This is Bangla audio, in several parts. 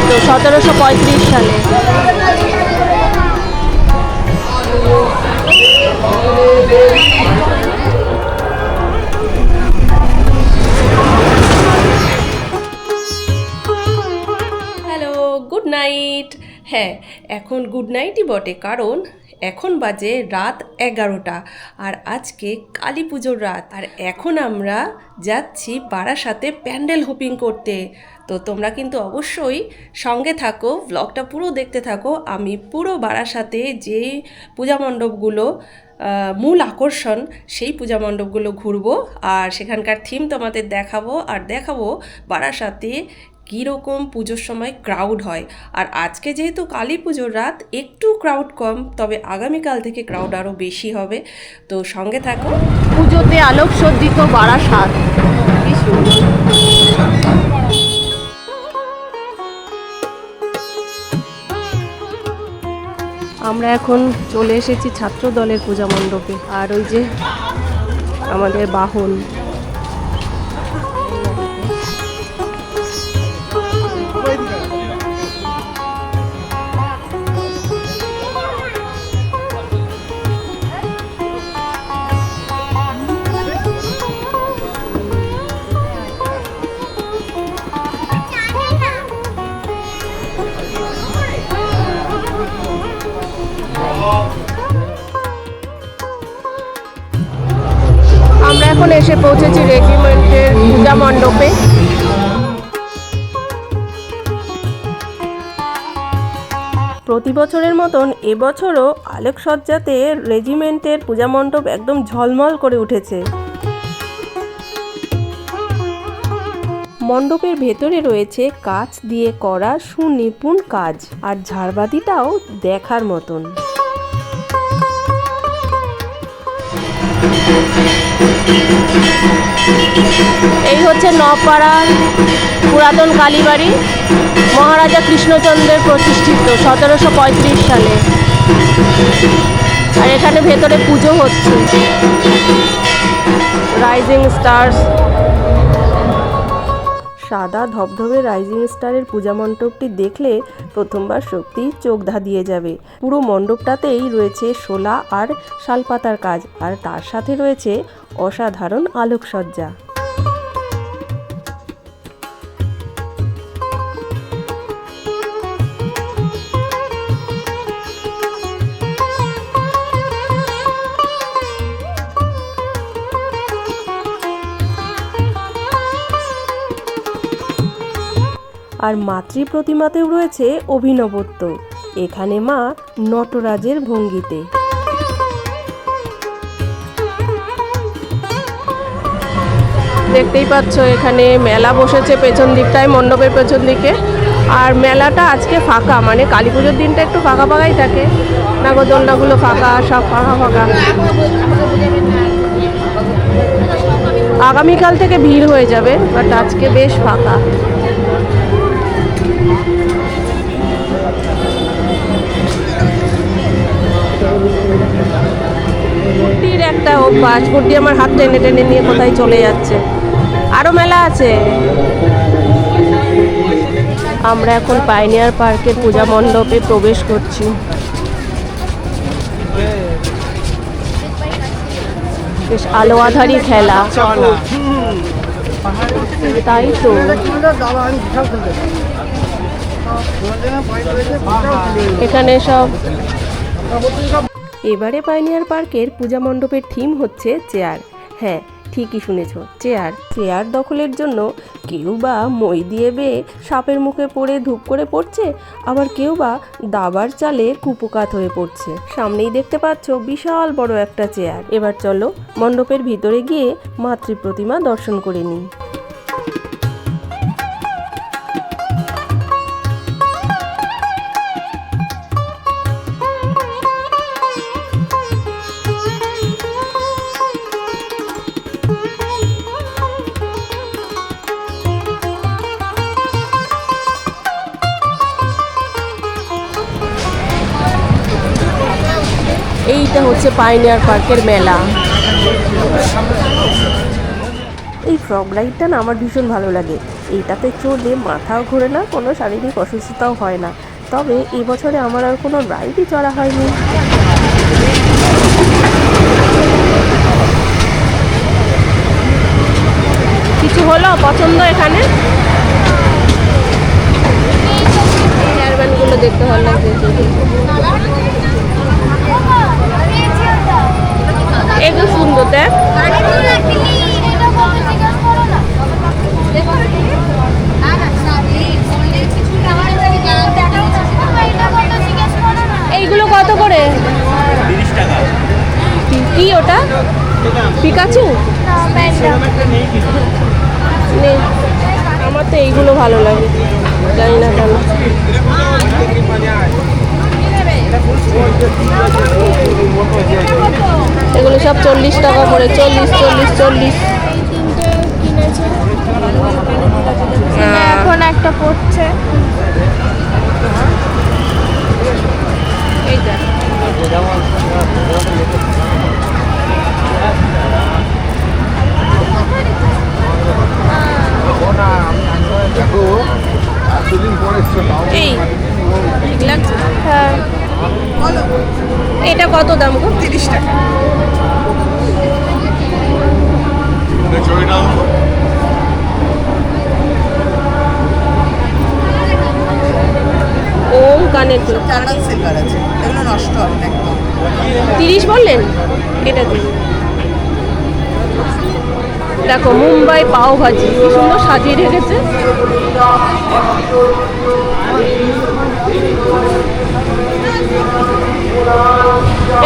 প্রতিষ্ঠিত 1735 সালে। Hello, good night. হ্যাঁ, এখন গুড নাইটই বটে, কারণ এখন বাজে রাত 11টা আর আজকে কালী পুজোর রাত। আর এখন আমরা যাচ্ছি বারাসাতে প্যান্ডেল হোপিং করতে। তো তোমরা কিন্তু অবশ্যই সঙ্গে থাকো, ব্লগটা পুরো দেখতে থাকো। আমি পুরো বারাসাতে যে পূজা মণ্ডপগুলো মূল আকর্ষণ, সেই পূজা মণ্ডপগুলো ঘুরবো আর সেখানকার থিম তোমাদের দেখাবো। আর দেখাবো বারাসাতে কীরকম পুজোর সময় ক্রাউড হয়। আর আজকে যেহেতু কালী পুজোর রাত, একটু ক্রাউড কম, তবে আগামীকাল থেকে ক্রাউড আরও বেশি হবে। তো সঙ্গে থাকো। পুজোতে আলোকসজ্জিত বারাসাত, কি সুন্দর। আমরা এখন চলে এসেছি ছাত্র দলের পূজা মণ্ডপে। আর ওই যে আমাদের বাহন, আমরা এখন এসে পৌঁছেছি রেজিমেন্টের পূজা মণ্ডপে। প্রতি বছরের মতন এবছরও আলোকসজ্জাতে রেজিমেন্টের পূজা মণ্ডপ একদম ঝলমল করে উঠেছে। মণ্ডপের ভেতরে রয়েছে কাঁচ দিয়ে করা সুনিপুণ কাজ, আর ঝাড়বাতিটাও দেখার মতন। এই হচ্ছে নপাড়ার পুরাতন কালীবাড়ি, মহারাজা কৃষ্ণচন্দ্রের প্রতিষ্ঠিত 1735 সালে। আর এখানে ভেতরে পুজো হচ্ছে। রাইজিং স্টারস, সাদা ধবধবে রাইজিং স্টারের পূজা মণ্ডপটি দেখলে প্রথমবার সত্যি চোখ ধাঁধিয়ে যাবে। পুরো মণ্ডপটাতেই রয়েছে শোলা আর শালপাতার কাজ, আর তার সাথে রয়েছে অসাধারণ আলোকসজ্জা। আর মাতৃ প্রতিমাতেও রয়েছে অভিনবত্ব। এখানে মা নটরাজের ভঙ্গিতে। দেখতেই পাচ্ছ এখানে মেলা বসেছে পেছন দিকটায়, মণ্ডপের পেছন দিকে। আর মেলাটা আজকে ফাঁকা, মানে কালী পুজোর দিনটা একটু ফাঁকা ফাঁকাই থাকে। নাগরদোলনাগুলো ফাঁকা, সব ফাঁকা ফাঁকা। আগামীকাল থেকে ভিড় হয়ে যাবে, বাট আজকে বেশ ফাঁকা। কুর্তির একটা অভ্যাস, কুর্তি আমার হাত টেনে টেনে নিয়ে কোথায় চলে যাচ্ছে। আরো মেলা আছে। আমরা এখন পাইনিয়ার পার্কের পূজা মণ্ডপে প্রবেশ করছি। বেশ আলো আধারি খেলা, তাই তো। এখানে সব এবারে পাইনিয়ার পার্কের পূজা মণ্ডপের থিম হচ্ছে চেয়ার। হ্যাঁ, ঠিকই শুনেছ, চেয়ার। চেয়ার দখলের জন্য কেউ বা মই দিয়ে বেয়ে সাপের মুখে পড়ে ধূপ করে পড়ছে, আবার কেউ বা দাবার চালে কুপোকাত হয়ে পড়ছে। সামনেই দেখতে পাচ্ছ বিশাল বড় একটা চেয়ার। এবার চলো মণ্ডপের ভিতরে গিয়ে মাতৃ প্রতিমা দর্শন করে নিই। এইটা হচ্ছে পাইনিয়ার পার্কের মেলা। এই ফ্রগ রাইডটা না আমার ভীষণ ভালো লাগে। এইটাতে চড়লে মাথাও ঘোরে না, কোনো শারীরিক অসুস্থতাও হয় না। তবে এবছরে আমার আর কোনো রাইডই চড়া হয়নি। কিছু হলো পছন্দ এখানে? হেয়ারব্যান্ডগুলো দেখতে ভালো লাগছে। এগুলো সুন্দর দেখ। এইগুলো কত করে? 30 টাকা। কি ওটা? পিকাচু? নেই, আমার তো এইগুলো ভালো লাগে, জানি না কেন। এগুলো সব 40 টাকা করে। 40। এখন একটা পড়ছে। এইটা এই ঠিক লাগছে। হ্যাঁ, এটা কত দাম গো? 30 টাকা। ওম কানের দুল। টার্টাল সিলভার আছে, এগুলো নষ্ট হবে না একদম। 30 বললেন? এটা দিন। দেখো মুম্বাই পাও ভাজি কি সুন্দর সাজিয়ে রেখেছে।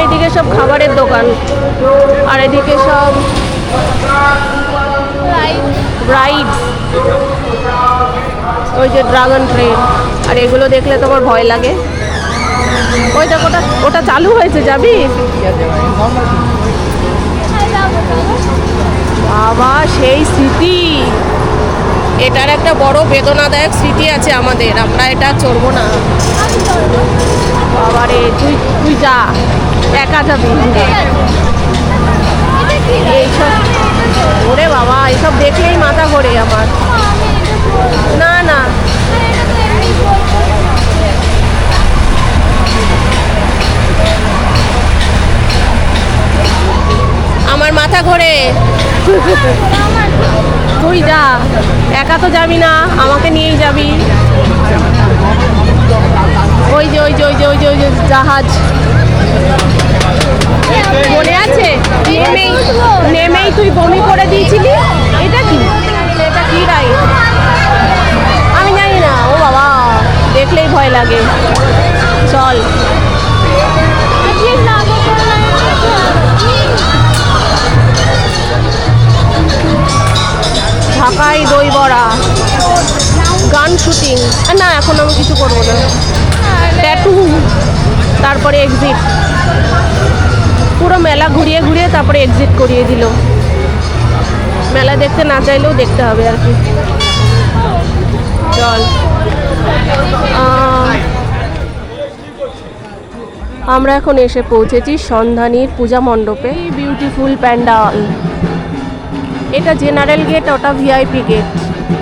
এইদিকে সব খাবারের দোকান, আর এদিকে সব রাইডস, ওই যে ড্রাগন ট্রেন। আর এগুলো দেখলে তোমার ভয় লাগে। ওই দেখো ওটা চালু হয়েছে, যাবি? বাবা সেই স্মৃতি, এটার একটা বড় বেদনাদায়ক স্মৃতি আছে আমাদের, আমরা এটা চড়বো না। বাবারে তুই যা, একা যাবি? এইসব ওরে বাবা, এইসব দেখলেই মাথা ঘোরে আমার। না না, আমার মাথা ঘোরে। তুই যা, একা তো যাবি না, আমাকে নিয়েই যাবি। ওই যে জাহাজ, মনে আছে? নেমেই তুই বমি করে দিয়েছিলি। এটা কি রাইড? আমি জানি না। ও বাবা, দেখলেই ভয় লাগে। চল। ঢাকায় দই বড়া, গান শুটিং। না, এখন আমি কিছু করবো না। ট্যাটু, তারপরে এক্সিট। পুরো মেলা ঘুরিয়ে তারপরে এক্সিট করিয়ে দিল। মেলা দেখতে না চাইলেও দেখতে হবে আর কি। চল। আমরা এখন এসে পৌঁছেছি সন্ধানীর পূজা মণ্ডপে। বিউটিফুল প্যান্ডাল। এটা জেনারেল গেট, ওটা ভিআইপি গেট।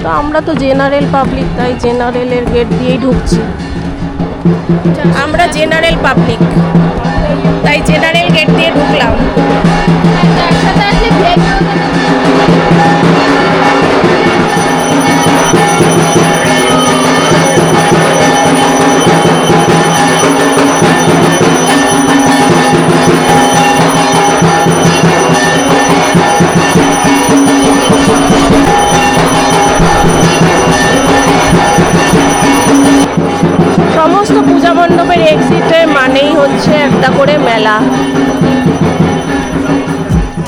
তো আমরা তো জেনারেল পাবলিক, তাই জেনারেলের গেট দিয়েই ঢুকছি। আমরা জেনারেল পাবলিক, তাই জেনারেল গেট দিয়ে ঢুকলাম। সমস্ত পূজা মণ্ডপের এক্সিটে মানেই হচ্ছে একটা করে মেলা।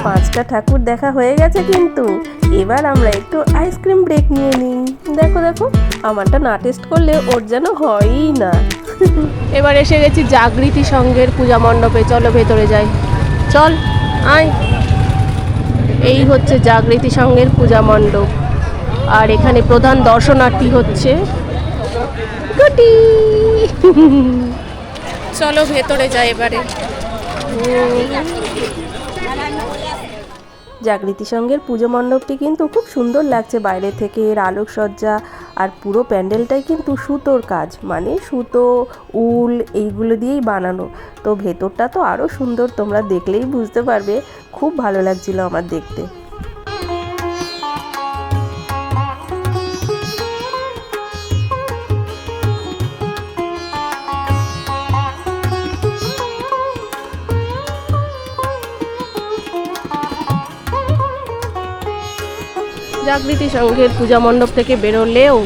5টা ঠাকুর দেখা হয়ে গেছে, কিন্তু এবার আমরা একটু আইসক্রিম ব্রেক নিয়ে নিই। দেখো আমারটা না টেস্ট করলে ওর যেন হয়ই না। এবার এসে গেছি জাগৃতি সংঘের পূজা মণ্ডপে। চলো ভেতরে যাই, চল আয়। এই হচ্ছে জাগৃতি সংঘের পূজা মণ্ডপ, আর এখানে প্রধান দর্শনার্থী হচ্ছে গুটি। চলো ভেতরে যাই এবারে। জাগৃতি সঙ্ঘের পুজো মণ্ডপটি কিন্তু খুব সুন্দর লাগছে বাইরে থেকে, এর আলোকসজ্জা আর পুরো প্যান্ডেলটাই কিন্তু সুতোর কাজ, মানে সুতো উল এইগুলো দিয়েই বানানো। তো ভেতরটা তো আরও সুন্দর, তোমরা দেখলেই বুঝতে পারবে। খুব ভালো লাগছিল আমার দেখতে। জাগৃতি সংঘের পূজা মণ্ডপ থেকে বেরোলেও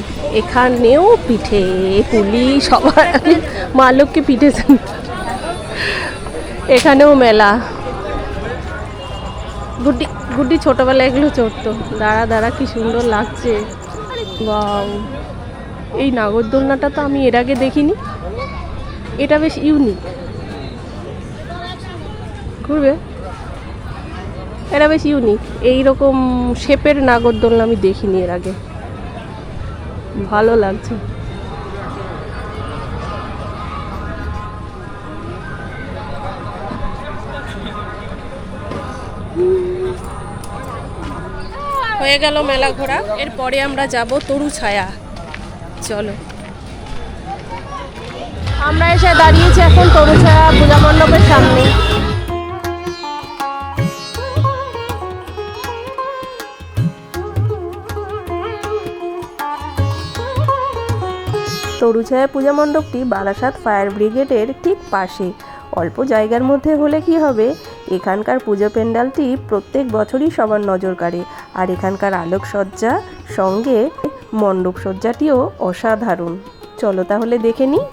এখানেও পিঠে পুলি সবার মা লক্ষ্মী পিঠে, এখানেও মেলা। গুড্ডি গুড্ডি ছোটোবেলায় এগুলো চড়তো। দাঁড়া দাঁড়া কি সুন্দর লাগছে। ওয়াও, এই নাগরদোলনাটা তো আমি এর আগে দেখিনি, এটা বেশ ইউনিক। ঘুরবে, এটা বেশ ইউনিক, এইরকম শেপের নাগরদোলনা আমি দেখিনি এর আগে, ভালো লাগছে। হয়ে গেল মেলা ঘোরা, এরপরে আমরা যাব তরুছায়া। চলো, আমরা এসে দাঁড়িয়েছি এখন তরুছায়া পূজা মণ্ডপের সামনে। তরুছায়া পূজা মণ্ডপটি বারাসাত ফায়ার ব্রিগেডের ঠিক পাশে। অল্প জায়গার মধ্যে হলে কি হবে, এখানকার পুজো প্যান্ডেলটি প্রত্যেক বছরই সবার নজর কাড়ে। আর এখানকার আলোকসজ্জা সঙ্গে মণ্ডপ সজ্জাটিও অসাধারণ। চলো তাহলে দেখে নিই।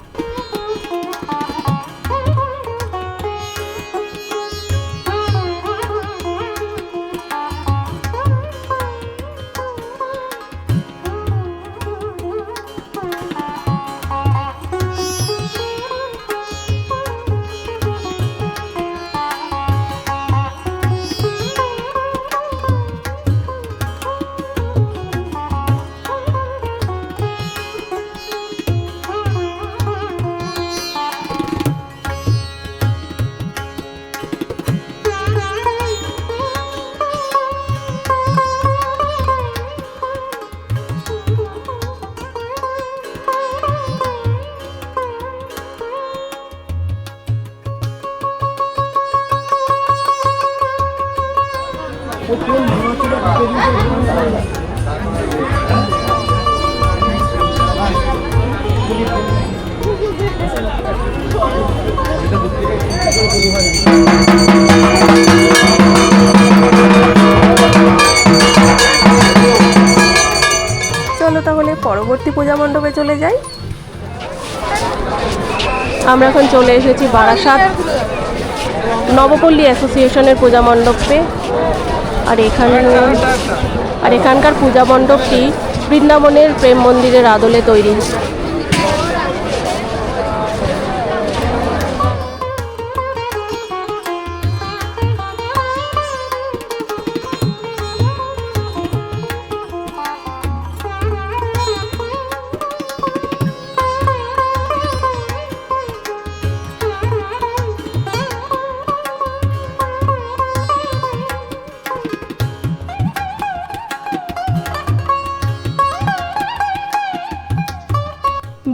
চলো তাহলে পরবর্তী পূজা মণ্ডপে চলে যাই। আমরা এখন চলে এসেছি বারাসাত নবপল্লী অ্যাসোসিয়েশনের পূজা মণ্ডপে। আর এখানকার পূজা মণ্ডপটি বৃন্দাবনের প্রেম মন্দিরের আদলে তৈরি।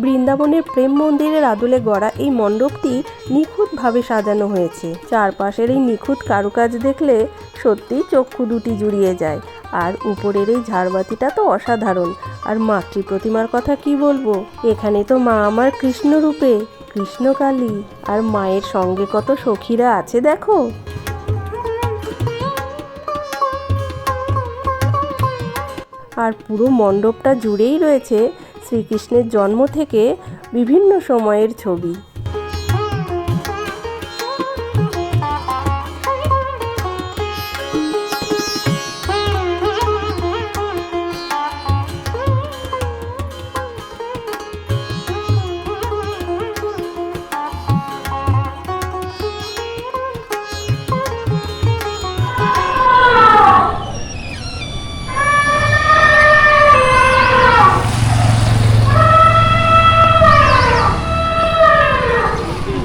বৃন্দাবনের প্রেম মন্দিরের আদলে গড়া এই মণ্ডপটি নিখুঁতভাবে সাজানো হয়েছে। চারপাশের এই নিখুঁত কারুকাজ দেখলে সত্যিই চক্ষু দুটি জুড়িয়ে যায়। আর উপরের এই ঝাড়বাতিটা তো অসাধারণ। আর মাতৃ প্রতিমার কথা কি বলবো, এখানে তো মা আমার কৃষ্ণ রূপে, কৃষ্ণকালী, আর মায়ের সঙ্গে কত সখীরা আছে দেখো। আর পুরো মণ্ডপটা জুড়েই রয়েছে শ্রীকৃষ্ণের জন্ম থেকে বিভিন্ন সময়ের ছবি।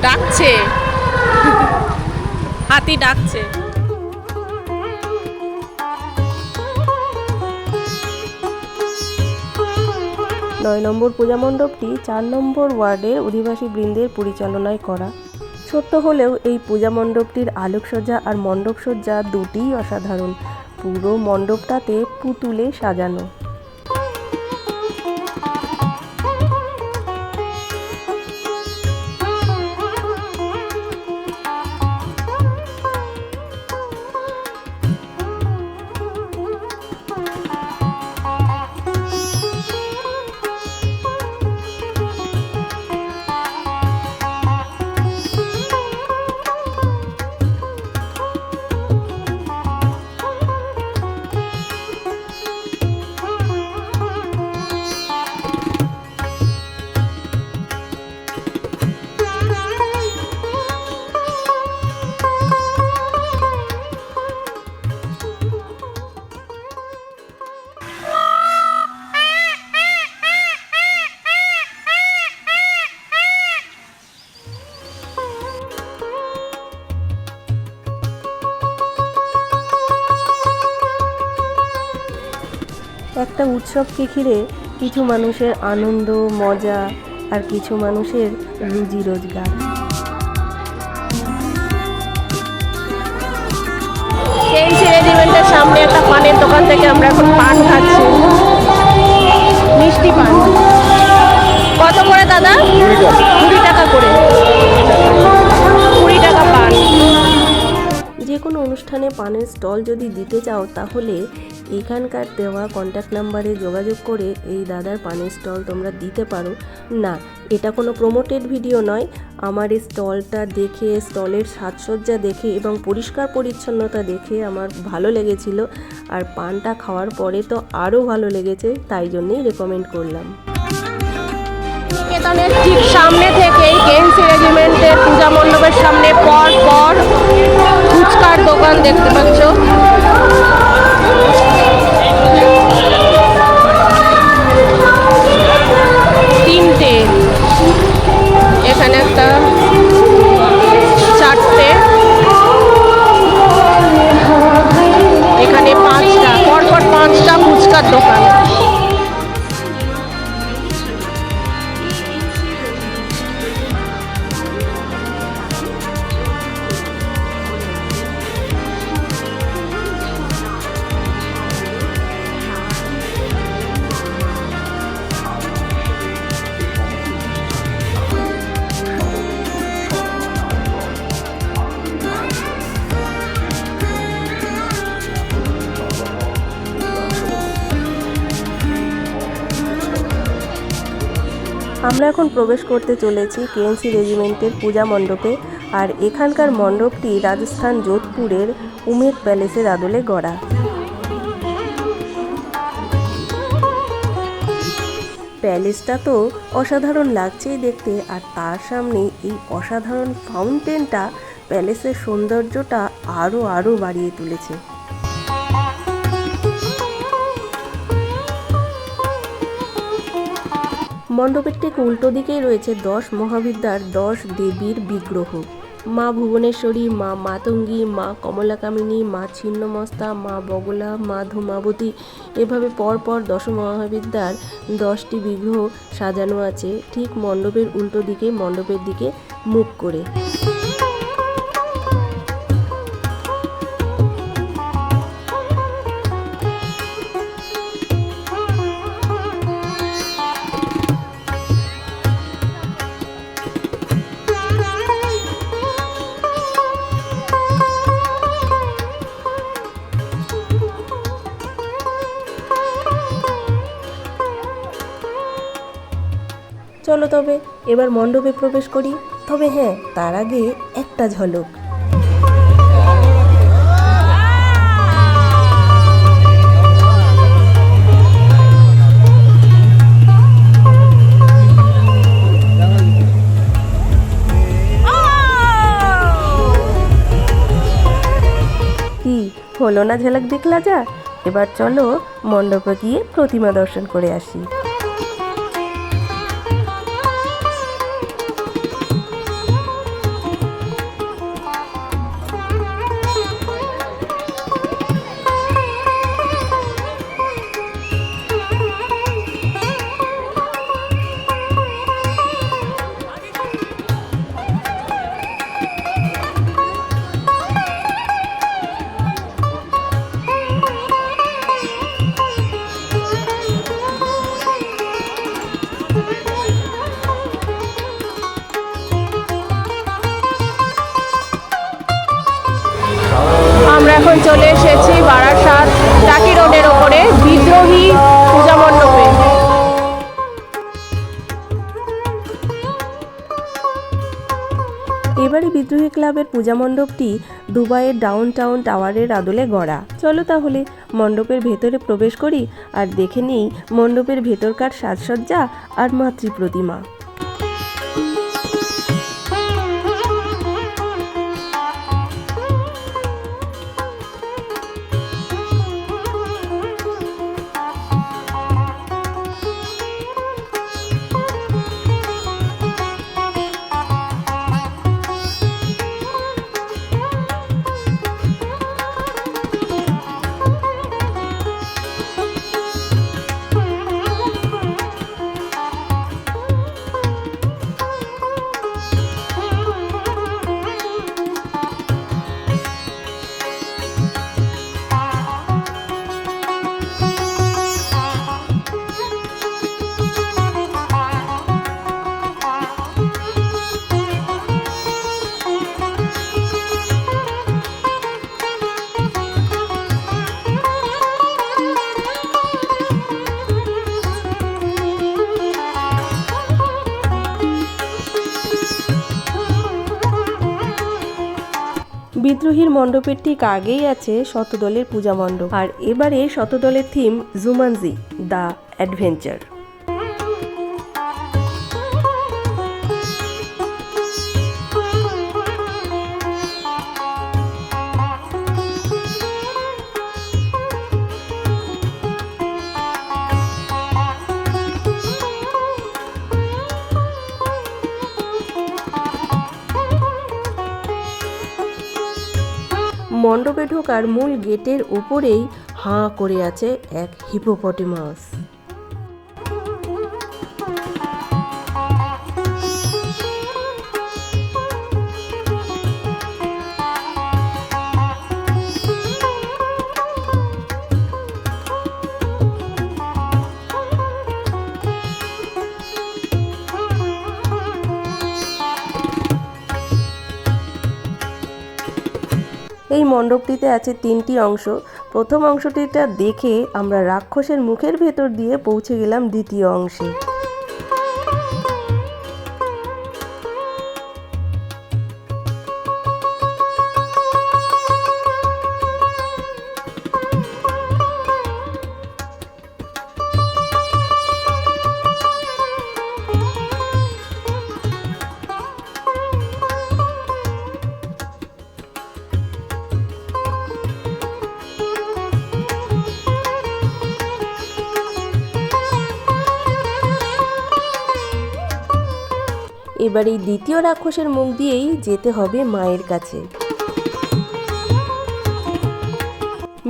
ডাকছে, হাতি ডাকছে। 9 নম্বর পূজা মণ্ডপটি 4 নম্বর ওয়ার্ডের অধিবাসী বৃন্দের পরিচালনায় করা। ছোট্ট হলেও এই পূজা মণ্ডপটির আলোকসজ্জা আর মণ্ডপসজ্জা দুটিই অসাধারণ। পুরো মণ্ডপটাতে পুতুলে সাজানো। একটা উৎসবকে ঘিরে কিছু মানুষের আনন্দ মজা আর কিছু মানুষের রুজি রোজগার। কেএনসি রেজিমেন্টের সামনে একটা পানের দোকান থেকে আমরা এখন পান খাচ্ছি, মিষ্টি পান। কত করে দাদা? 20 টাকা করে, 20 টাকা পান। যে কোনো অনুষ্ঠানে পানের স্টল যদি দিতে চাও তাহলে এখানকার দেওয়া কন্ট্যাক্ট নাম্বারে যোগাযোগ করে এই দাদার পানের স্টল তোমরা দিতে পারো। না, এটা কোনো প্রমোটেড ভিডিও নয়। আমার এই স্টলটা দেখে, স্টলের সাজসজ্জা দেখে এবং পরিষ্কার পরিচ্ছন্নতা দেখে আমার ভালো লেগেছিল, আর পানটা খাওয়ার পরে তো আরও ভালো লেগেছে, তাই জন্যেই রেকমেন্ড করলাম। নিকেতনের ঠিক সামনে থেকেই কেএনসি রেজিমেন্টের পূজা মণ্ডপের সামনে পর পর ফুচকার দোকান দেখতে পাচ্ছ। তিনটে, এখানে একটা, চারটে, এখানে 5টা, পরপর 5টা ফুচকার দোকান। আমরা এখন প্রবেশ করতে চলেছি কেএনসি রেজিমেন্টের পূজা মণ্ডপে, আর এখানকার মণ্ডপটি রাজস্থান যোধপুরের উমেদ প্যালেসের আদলে গড়া। প্যালেসটা তো অসাধারণ লাগছেই দেখতে, আর তার সামনে এই অসাধারণ ফাউন্টেনটা প্যালেসের সৌন্দর্যটা আরও বাড়িয়ে তুলেছে। মণ্ডপের ঠিক উল্টো দিকেই রয়েছে 10 মহাবিদ্যার 10 দেবীর বিগ্রহ। মা ভুবনেশ্বরী, মা মাতঙ্গী, মা কমলাকামিনী, মা ছিন্নমস্তা, মা বগলা, মা ধূমাবতী, এভাবে পরপর 10 মহাবিদ্যার 10টি বিগ্রহ সাজানো আছে ঠিক মণ্ডপের উল্টো দিকে, মণ্ডপের দিকে মুখ করে। চলো তবে এবার মণ্ডপে প্রবেশ করি। তবে হ্যাঁ, তার আগে একটা ঝলক। কি হলো না ঝলক দেখলা যা? এবার চলো মণ্ডপে গিয়ে প্রতিমা দর্শন করে আসি। এখন চলে এসেছি বারাসাত টাকি রোডের ওপরে বিদ্রোহী পূজা মণ্ডপে। এবারে বিদ্রোহী ক্লাবের পূজা মণ্ডপটি দুবাইয়ের ডাউন টাউন টাওয়ারের আদলে গড়া। চলো তাহলে মণ্ডপের ভেতরে প্রবেশ করি আর দেখে নিই মণ্ডপের ভেতরকার সাজসজ্জা আর মাতৃ প্রতিমা। বিদ্রোহীর মণ্ডপের ঠিক আগেই আছে শতদলের পূজা মণ্ডপ, আর এবারে শতদলের থিম জুমানজি দ্য অ্যাডভেঞ্চার। মণ্ডপে ঢোকার মূল গেটের ওপরেই হাঁ করে আছে এক হিপোপটেমাস। এই মণ্ডপটিতে আছে 3টি অংশ। প্রথম অংশটিটা দেখে আমরা রাক্ষসের মুখের ভেতর দিয়ে পৌঁছে গেলাম দ্বিতীয় অংশে। এবার এই দ্বিতীয় রাক্ষসের মুখ দিয়েই যেতে হবে মায়ের কাছে।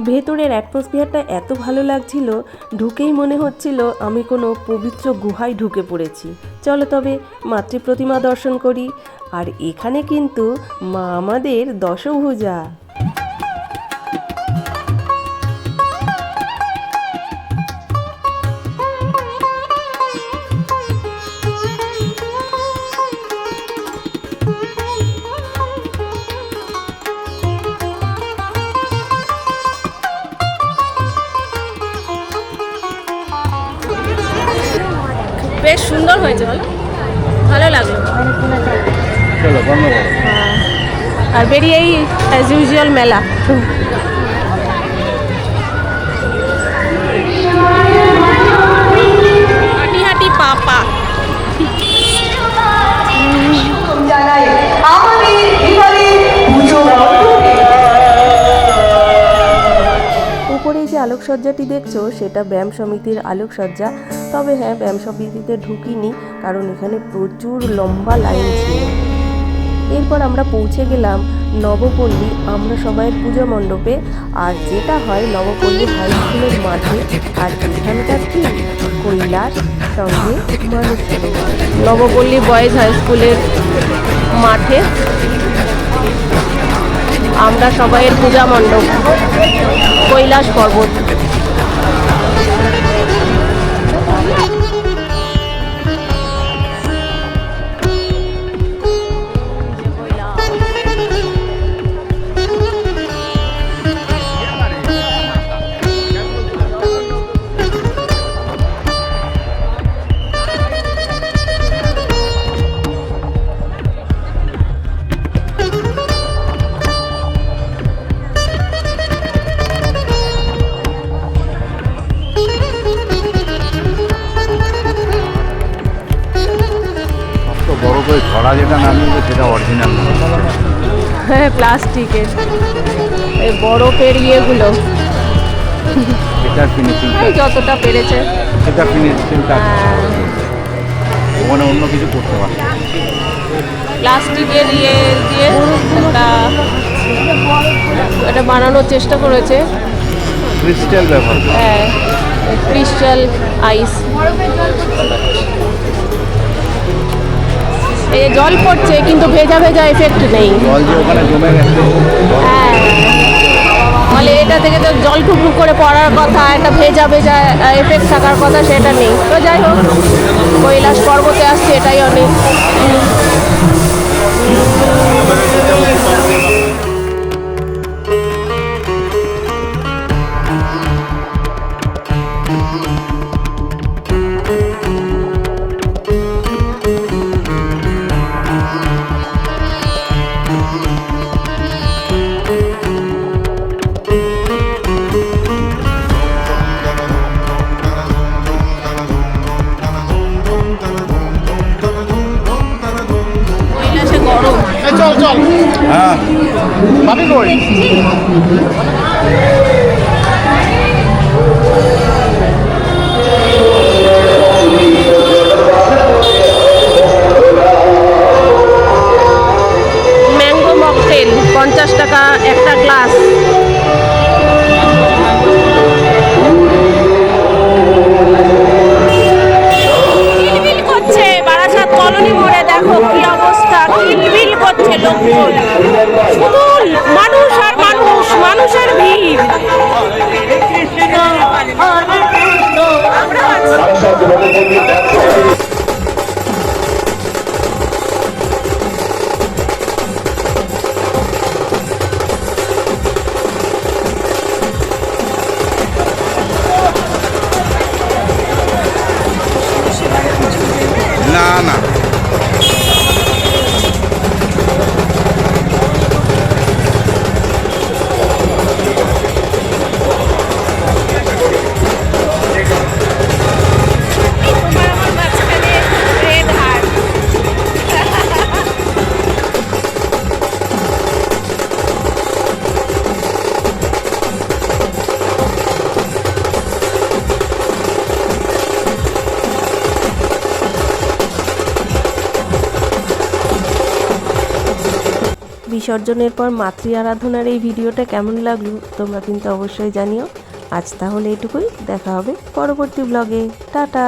ভেতরের অ্যাটমসফিয়ারটা এত ভালো লাগছিল, ঢুকেই মনে হচ্ছিল আমি কোনো পবিত্র গুহায় ঢুকে পড়েছি। চলো তবে মাতৃ প্রতিমা দর্শন করি। আর এখানে কিন্তু মা আমাদের দশভুজা। বেশ সুন্দর হয়েছে, বলো, ভালো লাগলো। আর বেরিয়েই অ্যাজ ইউজুয়াল মেলা। হাঁটি হাঁটি পাপা। উপরে যে আলোকসজ্জাটি দেখছো সেটা ব্যায়াম সমিতির আলোকসজ্জা। তবে হ্যাঁ, ব্যায়াম সমিতিতে ঢুকিনি কারণ এখানে প্রচুর লম্বা লাইন ছিল। এরপর আমরা পৌঁছে গেলাম নবপল্লী আমরা সবাইয়ের পূজা মণ্ডপে। আর যেটা হয় নবপল্লী হাই স্কুলের মাঠে। আর এখানকার কি কৈলাস সঙ্গে মানুষ। নবপল্লী বয়েজ হাই স্কুলের মাঠে আমরা সবাইয়ের পূজা মণ্ডপ কৈলাস পর্বত। বড় করে ছড়া যেটা নামিয়েছে সেটা অরিজিনাল না। হ্যাঁ, প্লাস্টিকের এই বরফের ইয়েগুলো সেটার ফিনিশিংটা এই যতটা পেরেছে। সেটা ফিনিশিংটা হ্যাঁ, ওখানে অন্য কিছু করতে পারে। প্লাস্টিকের ইয়ে দিয়ে এটা বানানোর চেষ্টা করেছে। ক্রিস্টাল ব্যবহার করে। হ্যাঁ, ক্রিস্টাল আইস। এই জল পড়ছে কিন্তু ভেজা ভেজা এফেক্ট নেই। জল যে ওখানে জমে গেছে হ্যাঁ, ফলে এটা থেকে তো জল টুকটুক করে পড়ার কথা, একটা ভেজা ভেজা এফেক্ট থাকার কথা, সেটা নেই। তো যাই হোক, কৈলাস পর্বতে আসছে এটাই অনেক। কৈলাসে গরম। হ্যাঁ পাবি কই ম্যাঙ্গো মকটেল 50 টাকা একটা গ্লাস। কিলবিল করছে বারাসাত কলোনি মোড়ে, দেখো কি অবস্থা, কিলবিল করছে লোকজন, শুধু মানুষ আর মানুষ, মানুষের ভিড়। আমরা না না তোমার আমার মাঝখানে রেড হার্ট। বিসর্জনের পর মাতৃ আরাধনার এই ভিডিওটা কেমন লাগলো তোমরা কিন্তু অবশ্যই জানিও। আজ তাহলে এটুকুই, দেখা হবে পরবর্তী ব্লগে। টাটা।